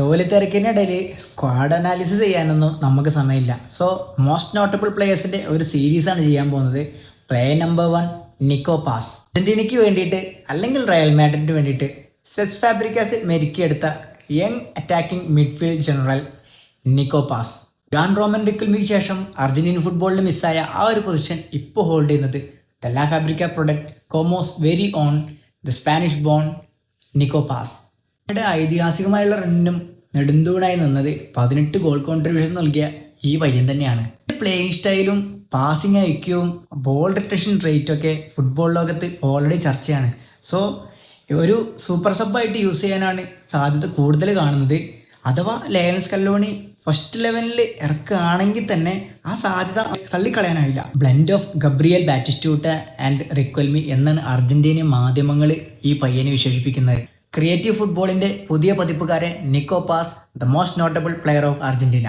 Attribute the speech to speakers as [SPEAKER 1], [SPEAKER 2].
[SPEAKER 1] ജോലി തിരക്കിനിടയിൽ squad analysis ചെയ്യാനൊന്നും നമുക്ക് സമയമില്ല. സോ മോസ്റ്റ് നോട്ടബിൾ പ്ലേയേഴ്സിൻ്റെ ഒരു സീരീസാണ് ചെയ്യാൻ പോകുന്നത്. Player number 1 Nico Paz. അർജന്റീനയ്ക്ക് വേണ്ടിയിട്ട് അല്ലെങ്കിൽ റയൽ മാഡ്രിഡിന് വേണ്ടിയിട്ട് സെസ് ഫാബ്രിക്കാസ് മെരുക്കിയെടുത്ത young attacking midfield general Nico Paz. Juan Roman റിക്കൽമിക്ക് ശേഷം അർജന്റീൻ ഫുട്ബോളിന് മിസ്സായ ആ ഒരു പൊസിഷൻ ഇപ്പോൾ ഹോൾഡ് ചെയ്യുന്നത് the La Fabrica product Como's very own the Spanish born Nico Paz. ഐതിഹാസികമായുള്ള റണ്ണിനും നെടുന്തൂണായി നിന്നത് 18 ഗോൾ കോൺട്രിബ്യൂഷൻ നൽകിയ ഈ പയ്യൻ തന്നെയാണ്. പ്ലേയിങ് സ്റ്റൈലും പാസിംഗ് ഐക്യവും ബോൾ റിട്ടേഷൻ റേറ്റും ഒക്കെ ഫുട്ബോൾ ലോകത്ത് ഓൾറെഡി ചർച്ചയാണ്. സോ ഒരു സൂപ്പർ സബ്ബായിട്ട് യൂസ് ചെയ്യാനാണ് സാധ്യത കൂടുതൽ കാണുന്നത്. അഥവാ ലയണൽ സ്കലോണി ഫസ്റ്റ് 11-ൽ ഇറക്കുകയാണെങ്കിൽ തന്നെ ആ സാധ്യത തള്ളിക്കളയാനാവില്ല. Blend of Gabriel Batistuta and Riquelme എന്നാണ് അർജന്റീനിയൻ മാധ്യമങ്ങൾ ഈ പയ്യനെ വിശേഷിപ്പിക്കുന്നത്. ക്രിയേറ്റീവ് ഫുട്ബോളിൻ്റെ പുതിയ പതിപ്പുകാരൻ Nico Paz, the most notable player of Argentina.